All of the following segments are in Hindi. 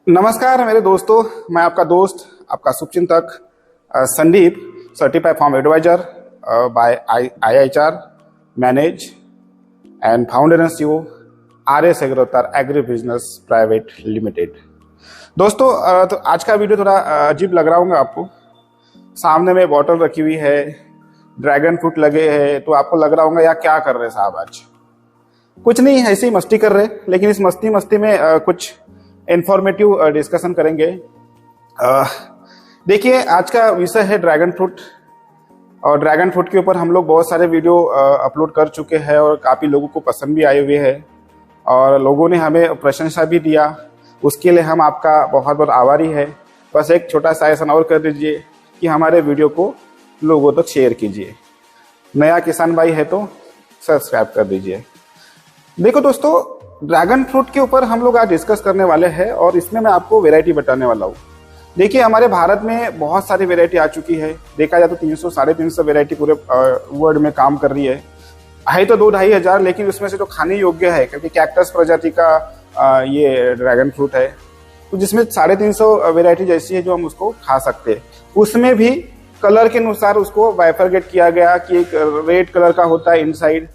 नमस्कार मेरे दोस्तों, मैं आपका दोस्त, आपका शुभचिंतक Sandeep, certified farm advisor by IIHR manage and founder and CEO RS Agrotar agri business private limited. दोस्तों तो आज का वीडियो थोड़ा अजीब लग रहा होगा आपको। सामने में बॉटल रखी हुई है, ड्रैगन फ्रूट लगे हैं, तो आपको लग रहा होगा यार क्या कर रहे साहब आज। कुछ नहीं, ऐसे ही मस्ती कर रहे, लेकिन इस मस्ती में कुछ इंफॉर्मेटिव डिस्कशन करेंगे। देखिए, आज का विषय है ड्रैगन फ्रूट, और ड्रैगन फ्रूट के ऊपर हम लोग बहुत सारे वीडियो अपलोड कर चुके हैं और काफ़ी लोगों को पसंद भी आए हुए हैं और लोगों ने हमें प्रशंसा भी दिया। उसके लिए हम आपका बहुत बहुत आभारी है। बस एक छोटा सा ऐसा और कर दीजिए कि हमारे वीडियो को लोगों तक शेयर कीजिए। नया किसान भाई है तो सब्सक्राइब कर दीजिए। देखो दोस्तों, ड्रैगन फ्रूट के ऊपर हम लोग आज डिस्कस करने वाले हैं और इसमें मैं आपको वैरायटी बताने वाला हूँ। देखिए, हमारे भारत में बहुत सारी वैरायटी आ चुकी है। देखा जाए तो 300 साढ़े 300 वैरायटी पूरे वर्ल्ड में काम कर रही है तो 2-2.5 हजार, लेकिन उसमें से जो खाने योग्य है, क्योंकि कैक्टस प्रजाति का ये ड्रैगन फ्रूट है, तो जिसमें 350 वैरायटी जैसी है जो हम उसको खा सकते हैं। उसमें भी कलर के अनुसार उसको बाइफरगेट किया गया कि एक रेड कलर का होता है इनसाइड,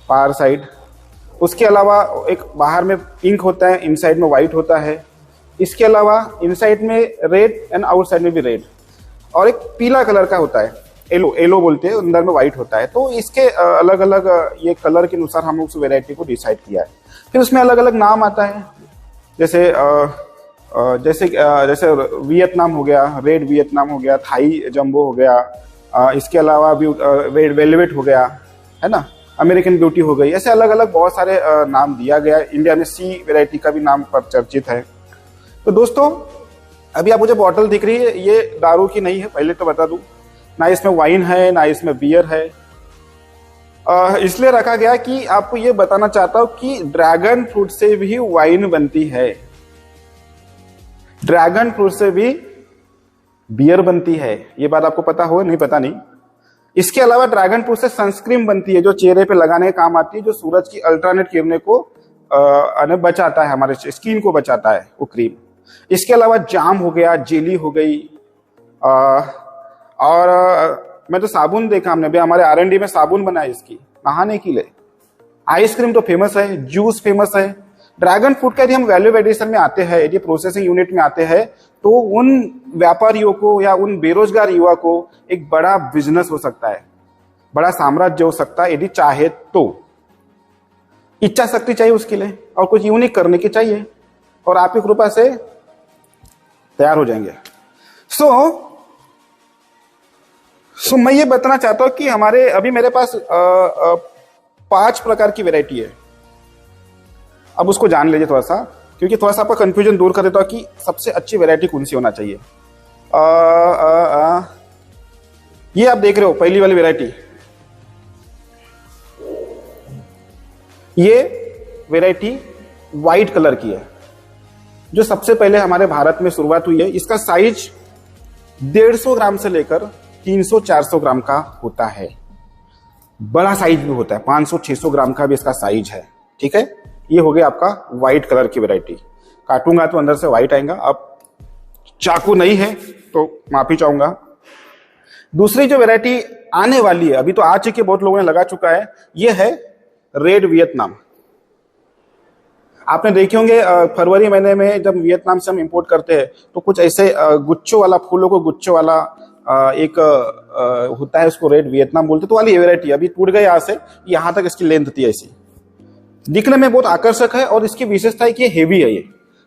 बाहर साइड, उसके अलावा एक बाहर में पिंक होता है, इनसाइड में व्हाइट होता है। इसके अलावा इनसाइड में रेड एंड आउटसाइड में भी रेड, और एक पीला कलर का होता है, येलो बोलते हैं, अंदर में व्हाइट होता है। तो इसके अलग अलग ये कलर के अनुसार हम उस वेराइटी को डिसाइड किया है। फिर उसमें अलग अलग नाम आता है, जैसे वियतनाम हो गया, रेड वियतनाम हो गया, थाई जंबो हो गया, इसके अलावा भी रेड वेलवेट हो गया, है ना, अमेरिकन ब्यूटी हो गई। ऐसे अलग अलग बहुत सारे नाम दिया गया। इंडिया में सी वैरायटी का भी नाम पर चर्चित है। तो दोस्तों, अभी आप मुझे बॉटल दिख रही है, ये दारू की नहीं है, पहले तो बता दूं। ना इसमें वाइन है, ना इसमें बियर है। इसलिए रखा गया कि आपको ये बताना चाहता हूं कि ड्रैगन फ्रूट से भी वाइन बनती है, ड्रैगन फ्रूट से भी बियर बनती है। ये बात आपको पता हो, नहीं पता नहीं। इसके अलावा ड्रैगन फ्रूट से सनस्क्रीन बनती है, जो चेहरे पे लगाने के काम आती है, जो सूरज की अल्ट्रानेट किरणें को बचाता है, हमारे स्किन को बचाता है वो क्रीम। इसके अलावा जाम हो गया, जेली हो गई, और मैं तो साबुन देखा हमने भी, हमारे R&D में साबुन बना है इसकी नहाने के लिए। आइसक्रीम तो फेमस है, जूस फेमस है। ड्रैगन फ्रूट का यदि हम वैल्यू एडिशन में आते हैं, यदि प्रोसेसिंग यूनिट में आते हैं, तो उन व्यापारियों को या उन बेरोजगार युवा को एक बड़ा बिजनेस हो सकता है, बड़ा साम्राज्य हो सकता है, यदि चाहे तो। इच्छा शक्ति चाहिए उसके लिए और कुछ यूनिक करने की चाहिए, और आपकी कृपा से तैयार हो जाएंगे। सो मैं ये बताना चाहता हूं कि हमारे अभी मेरे पास 5 प्रकार की वैरायटी है। अब उसको जान लीजिए थोड़ा सा, क्योंकि थोड़ा सा आपका कंफ्यूजन दूर कर देता हूं कि सबसे अच्छी वैरायटी कौन सी होना चाहिए। ये आप देख रहे हो पहली वाली वैरायटी, ये वैरायटी व्हाइट कलर की है, जो सबसे पहले हमारे भारत में शुरुआत हुई है। इसका साइज 150 ग्राम से लेकर 300-400 ग्राम का होता है। बड़ा साइज भी होता है, 500-600 ग्राम का भी इसका साइज है। ठीक है, ये हो गया आपका व्हाइट कलर की वैरायटी। काटूंगा तो अंदर से व्हाइट आएगा। अब चाकू नहीं है तो माफी चाहूंगा। दूसरी जो वैरायटी आने वाली है, अभी तो आ चुकी है, बहुत लोगों ने लगा चुका है, ये है रेड वियतनाम। आपने देखे होंगे फरवरी महीने में जब वियतनाम से हम इंपोर्ट करते हैं तो कुछ ऐसे गुच्छों वाला, फूलों को गुच्छों वाला एक होता है, उसको रेड वियतनाम बोलते। तो वाली वैरायटी अभी टूट गई, यहाँ से यहाँ तक इसकी लेंथ थी, ऐसी दिखने में बहुत आकर्षक है, और इसकी विशेषता है कि हेवी है। ये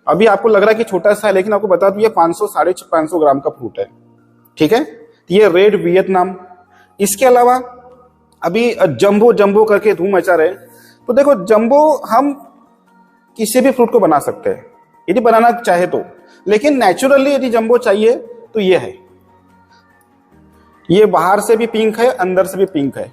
अभी आपको लग रहा है कि छोटा सा है, लेकिन आपको बता दूं ये 500-550 ग्राम का फ्रूट है। ठीक है, ये रेड वियतनाम। इसके अलावा अभी जंबो करके धूम मचा रहे। तो देखो, जंबो हम किसी भी फ्रूट को बना सकते हैं यदि बनाना चाहे तो, लेकिन नेचुरली यदि जंबो चाहिए तो ये है। ये बाहर से भी पिंक है, अंदर से भी पिंक है।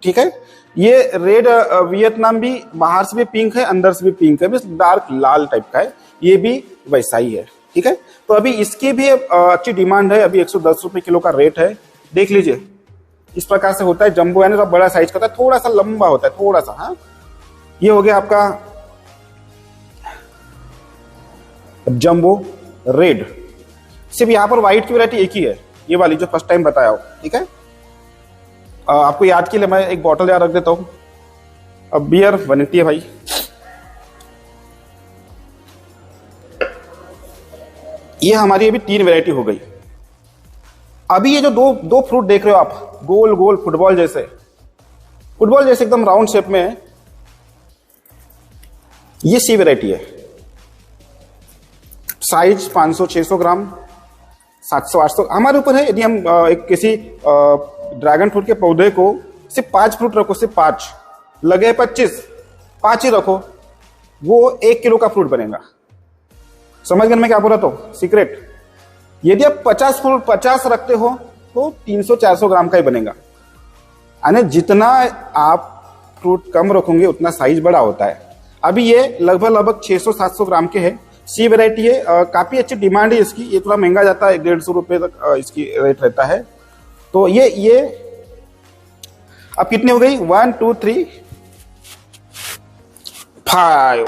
ठीक है, ये रेड वियतनाम भी बाहर से भी पिंक है, अंदर से भी पिंक है, बस डार्क लाल टाइप का है। ये भी वैसा ही है। ठीक है, तो अभी इसकी भी अच्छी डिमांड है। अभी 110 रुपए किलो का रेट है। देख लीजिए, इस प्रकार से होता है। जंबो यानी तो बड़ा साइज का होता है, थोड़ा सा लंबा होता है, थोड़ा सा। हाँ, ये हो गया आपका जंबो रेड। सिर्फ यहाँ पर व्हाइट की वैरायटी एक ही है, ये वाली जो फर्स्ट टाइम बताया हो, ठीक है। आपको याद के लिए मैं एक बॉटल याद रख देता हूँ। अब बियर बनती है भाई, ये हमारी अभी 3 वैरायटी हो गई। अभी ये जो दो फ्रूट देख रहे हो आप, गोल गोल फुटबॉल जैसे एकदम राउंड शेप में है, ये सी वैरायटी है। साइज 500-600 ग्राम, 700-800 हमारे ऊपर है। यदि हम एक किसी ड्रैगन फ्रूट के पौधे को सिर्फ 5 फ्रूट रखो, सिर्फ 5 लगे 25, 5 ही रखो, वो 1 किलो का फ्रूट बनेगा। समझ गए मैं क्या बोल रहा था सीक्रेट। यदि आप 50 रखते हो तो 300-400 ग्राम का ही बनेगा। यानी जितना आप फ्रूट कम रखोगे उतना साइज बड़ा होता है। अभी ये लगभग 600-700 ग्राम के है, सी वैरायटी है। काफी अच्छी डिमांड है इसकी। ये थोड़ा महंगा जाता है, 150 रुपए तक इसकी रेट रहता है। तो ये अब कितनी हो गई, 1 2 3 5।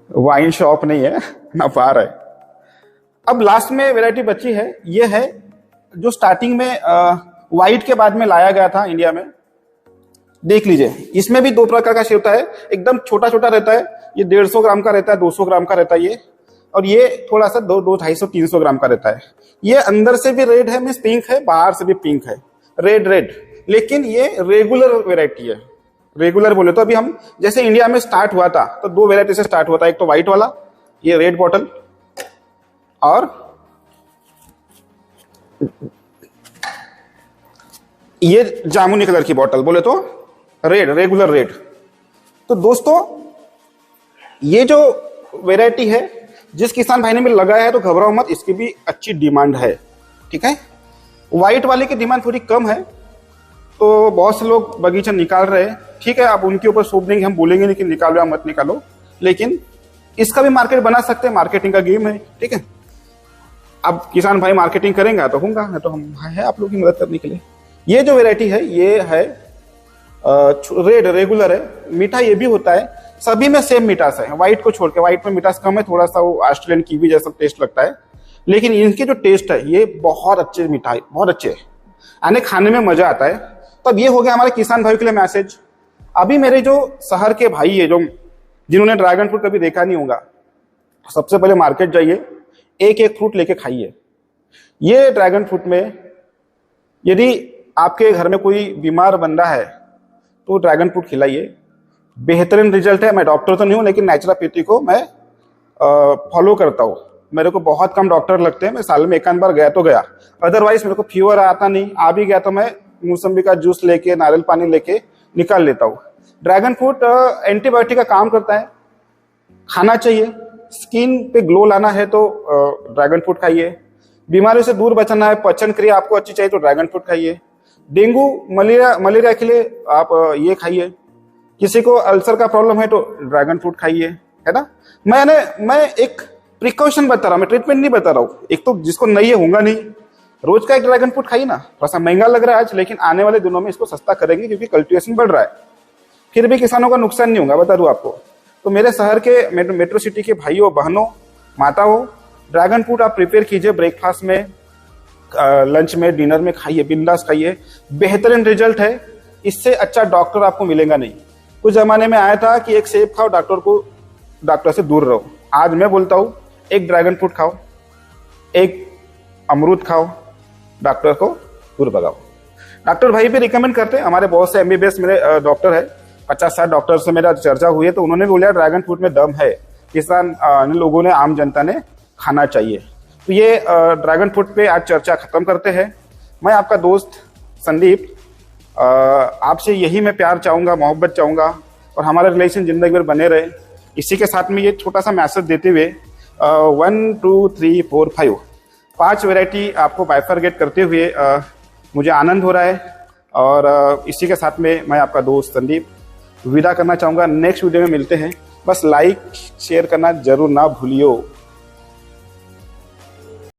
वाइन शॉप नहीं है ना, बार है। अब लास्ट में वैरायटी बची है, ये है जो स्टार्टिंग में व्हाइट के बाद में लाया गया था इंडिया में। देख लीजिए, इसमें भी 2 प्रकार का शेप होता है। एकदम छोटा छोटा रहता है, ये 150 ग्राम का रहता है, 200 ग्राम का रहता है ये। और ये थोड़ा सा 200-250-300 ग्राम का रहता है। ये अंदर से भी रेड है, मींस पिंक है, बाहर से भी पिंक है, रेड। लेकिन ये रेगुलर वैरायटी है। रेगुलर बोले तो अभी हम जैसे इंडिया में स्टार्ट हुआ था तो 2 वैरायटी से स्टार्ट हुआ था। एक तो व्हाइट वाला, ये रेड बॉटल, और ये जामुनी कलर की बॉटल बोले तो रेड, रेगुलर रेड। तो दोस्तों ये जो वैरायटी है, जिस किसान भाई ने भी लगाया है तो घबराओ मत, इसकी भी अच्छी डिमांड है, ठीक है। व्हाइट वाले की डिमांड थोड़ी कम है, तो बहुत से लोग बगीचा निकाल रहे हैं, ठीक है। आप उनके ऊपर सौंप देंगे, हम बोलेंगे नहीं कि निकालो या मत निकालो, लेकिन इसका भी मार्केट बना सकते हैं। मार्केटिंग का गेम है, ठीक है। अब किसान भाई मार्केटिंग करेंगे तो होगा, नहीं तो हम है आप लोग की मदद करने के लिए। ये जो वैरायटी है ये है रेड, रेगुलर है। मीठा ये भी होता है, सभी में सेम मिठास है, व्हाइट को छोड़ के। व्हाइट में मिठास कम है, थोड़ा सा वो ऑस्ट्रेलियन कीवी जैसा टेस्ट लगता है, लेकिन इनके जो टेस्ट है ये बहुत अच्छे मिठाई, बहुत अच्छे है, यानी खाने में मजा आता है। तब ये हो गया हमारे किसान भाई के लिए मैसेज। अभी मेरे जो शहर के भाई है, जो जिन्होंने ड्रैगन फ्रूट कभी देखा नहीं होगा, सबसे पहले मार्केट जाइए, एक फ्रूट लेके खाइए। ये ड्रैगन फ्रूट में यदि आपके घर में कोई बीमार बंदा है तो ड्रैगन फ्रूट खिलाइए, बेहतरीन रिजल्ट है। मैं डॉक्टर तो नहीं हूं, लेकिन नेचुरोपैथी को मैं फॉलो करता हूँ। मेरे को बहुत कम डॉक्टर लगते हैं, मैं साल में 1 बार गया तो गया, अदरवाइज मेरे को फीवर आता नहीं। आ भी गया तो मैं मौसम्बी का जूस लेके, नारियल पानी लेके निकाल लेता हूँ। ड्रैगन फ्रूट एंटीबायोटिक का काम करता है, खाना चाहिए। स्किन पे ग्लो लाना है तो ड्रैगन फ्रूट खाइए। बीमारियों से दूर बचना है, पाचन क्रिया आपको अच्छी चाहिए तो ड्रैगन फ्रूट खाइए। डेंगू मलेरिया के लिए आप ये खाइए। किसी को अल्सर का प्रॉब्लम है तो ड्रैगन फ्रूट खाइए, है ना। मैं एक प्रिकॉशन बता रहा हूँ, मैं ट्रीटमेंट नहीं बता रहा हूँ। एक तो जिसको नहीं है होगा नहीं, रोज का एक ड्रैगन फ्रूट खाइए ना। थोड़ा सा महंगा लग रहा है आज, लेकिन आने वाले दिनों में इसको सस्ता करेंगे क्योंकि कल्टीवेशन बढ़ रहा है। फिर भी किसानों का नुकसान नहीं होगा, बता दूं आपको। तो मेरे शहर के मेट्रो सिटी के भाइयों बहनों माताओं, ड्रैगन फ्रूट आप प्रिपेयर कीजिए, ब्रेकफास्ट में, लंच में, डिनर में खाइए, बिंदास खाइए। बेहतरीन रिजल्ट है, इससे अच्छा डॉक्टर आपको मिलेगा नहीं। कुछ जमाने में आया था कि एक सेब खाओ, डॉक्टर से दूर रहो। आज मैं बोलता हूं एक ड्रैगन फ्रूट खाओ, एक अमरूद खाओ, डॉक्टर को दूर भगाओ। डॉक्टर भाई भी रिकमेंड करते हैं, हमारे बहुत से MBBS मेरे डॉक्टर है, 50-60 डॉक्टर से मेरा चर्चा हुई है, तो उन्होंने बोला ड्रैगन फ्रूट में दम है, किसान लोगों ने, आम जनता ने खाना चाहिए। तो ये ड्रैगन फ्रूट पे आज चर्चा खत्म करते हैं। मैं आपका दोस्त संदीप, आपसे यही मैं प्यार चाहूंगा, मोहब्बत चाहूंगा, और हमारा रिलेशन जिंदगी भर बने रहे। इसी के साथ में ये छोटा सा मैसेज देते हुए 1 2 3 4 5 वैरायटी आपको बाइफरगेट करते हुए मुझे आनंद हो रहा है। और इसी के साथ में मैं आपका दोस्त संदीप विदा करना चाहूंगा। नेक्स्ट वीडियो में मिलते हैं। बस लाइक शेयर करना जरूर ना भूलियो।